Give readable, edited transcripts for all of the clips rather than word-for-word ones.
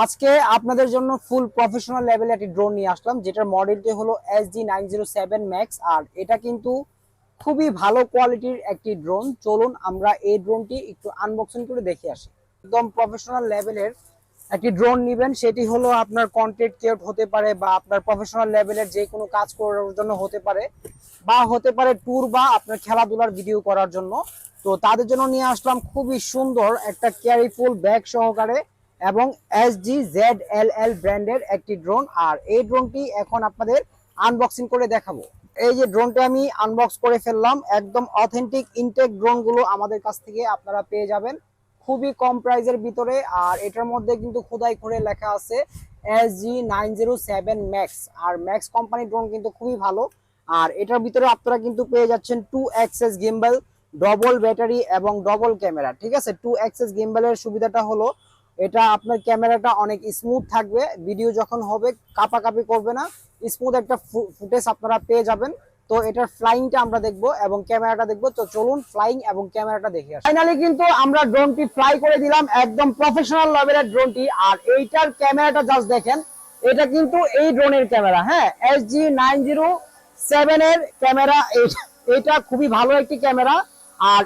আজকে আপনাদের জন্য ফুল প্রফেশনাল লেভেলের একটি ড্রোন নিয়ে আসলাম, যেটার মডেলটি হলো SG907 Max। আর এটা কিন্তু খুবই ভালো কোয়ালিটির একটি ড্রোন। চলুন আমরা এই ড্রোনটি একটু আনবক্সিং করে দেখে আসি। একদম প্রফেশনাল লেভেলের একটি ড্রোন নেবেন, সেটি হলো আপনার কন্টেন্ট ক্রিয়েট হতে পারে, বা আপনার প্রফেশনাল লেভেলের যে কোনো কাজ করার জন্য হতে পারে, বা হতে পারে ট্যুর বা আপনার খেলাধুলার ভিডিও করার জন্য। তো তাদের জন্য নিয়ে আসলাম খুবই সুন্দর একটা ক্যারিফুল ব্যাগ সহকারে এবং SG-ZLL ব্র্যান্ডের একটি ড্রোন। আর এই ড্রোনটি এখন আপনাদের আনবক্সিং করে দেখাবো। এই যে ড্রোনটা আমি আনবক্স করে ফেললাম। একদম অথেন্টিক ইনটেক ড্রোনগুলো আমাদের কাছ থেকে আপনারা পেয়ে যাবেন খুবই কম প্রাইজের ভিতরে। আর এটার মধ্যে কিন্তু খোদাই করে লেখা আছে SG907 Max। আর ম্যাক্স কোম্পানির ড্রোন কিন্তু খুবই ভালো। আর এটার ভিতরে আপনারা কিন্তু পেয়ে যাচ্ছেন 2 অ্যাক্সেস গিম্বল, ডবল ব্যাটারি এবং ডবল ক্যামেরা। ঠিক আছে, 2 অ্যাক্সেস গিম্বলের সুবিধাটা হলো এটা আপনার ক্যামেরাটা অনেক স্মুথ থাকবে, ভিডিও যখন হবে কাঁপাকাঁপি করবে না, স্মুথ একটা ফুটেজ আপনারা পেয়ে যাবেন। তো এটার ফ্লাইংটা আমরা দেখবো এবং ক্যামেরাটা দেখবো। তো চলুন ফ্লাইং এবং ক্যামেরাটা দেখে আসি। ফাইনালি কিন্তু আমরা ড্রোনটি ফ্লাই করে দিলাম, একদম প্রফেশনাল লেভেলের ড্রোনটি। আর এইটার ক্যামেরাটা জাস্ট দেখেন, এটা কিন্তু এই ড্রোনের ক্যামেরা। হ্যাঁ, SG907 এর ক্যামেরা। এটা খুবই ভালো একটি ক্যামেরা। আর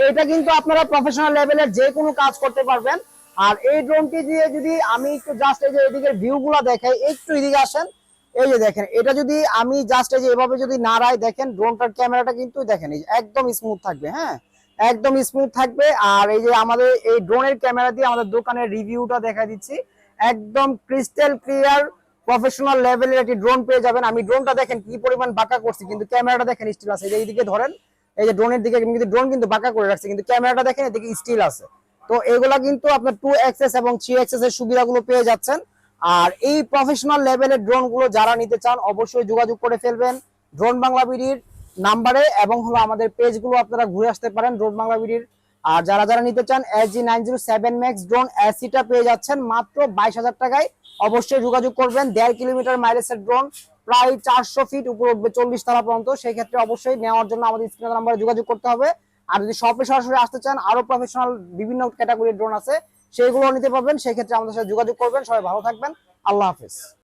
এটা কিন্তু আপনারা প্রফেশনাল লেভেলের যে কোনো কাজ করতে পারবেন। আর এই ড্রোনটি দিয়ে যদি আমি একটু জাস্ট এই যে এদিকের ভিউগুলো দেখাই, একটু এদিকে আসেন। এই যে দেখেন, এটা যদি আমি জাস্ট এই যে এভাবে যদি নাড়াই, দেখেন ড্রোনটার ক্যামেরাটা কিন্তু দেখেন এই একদম স্মুথ থাকবে। হ্যাঁ, একদম স্মুথ থাকবে। আর এই যে আমাদের এই ড্রোনের ক্যামেরা দিয়ে আমাদের দোকানের রিভিউটা দেখা দিচ্ছি, একদম ক্রিস্টাল ক্লিয়ার প্রফেশনাল লেভেলের একটি ড্রোন পেয়ে যাবেন। আমি ড্রোনটা দেখেন কি পরিমাণ বাঁকা করছি, কিন্তু ক্যামেরাটা দেখেন স্টিল আছে। এইদিকে ধরেন, এই যে ড্রোনের দিকে কিন্তু ড্রোন কিন্তু বাঁকা করে রাখছে, কিন্তু ক্যামেরাটা দেখেন এদিকে স্টিল আছে। তো এগুলা কিন্তু আপনার 2 অ্যাক্সেস এবং 3 অ্যাক্সেস এর সুবিধাগুলো পেয়ে যাচ্ছেন। আর এই প্রফেশনাল লেভেলের ড্রোন গুলো যারা নিতে চান অবশ্যই যোগাযোগ করে ফেলবেন ড্রোন বাংলা বিডির নাম্বারে, এবং হলো আমাদের পেজ গুলো আপনারা ঘুরে আসতে পারেন ড্রোন বাংলা বিডির। আর যারা যারা নিতে চান SG907 Max ড্রোন এসিটা পেয়ে যাচ্ছেন মাত্র 22,000 টাকায়। অবশ্যই যোগাযোগ করবেন। 1.5 কিলোমিটার মাইলেজের ড্রোন, প্রায় 400 ফিট উপর উঠবে, 40 তলা পর্যন্ত। সেই ক্ষেত্রে অবশ্যই নেওয়ার জন্য আমাদের স্ক্রিনের নাম্বারে যোগাযোগ করতে হবে। আর যদি শপে সরাসরি আসতে চান, আরো প্রফেশনাল বিভিন্ন ক্যাটাগরির ড্রোন আছে, সেইগুলো নিতে পারবেন। সেই ক্ষেত্রে আমাদের সাথে যোগাযোগ করবেন। সবাই ভালো থাকবেন। আল্লাহ হাফেজ।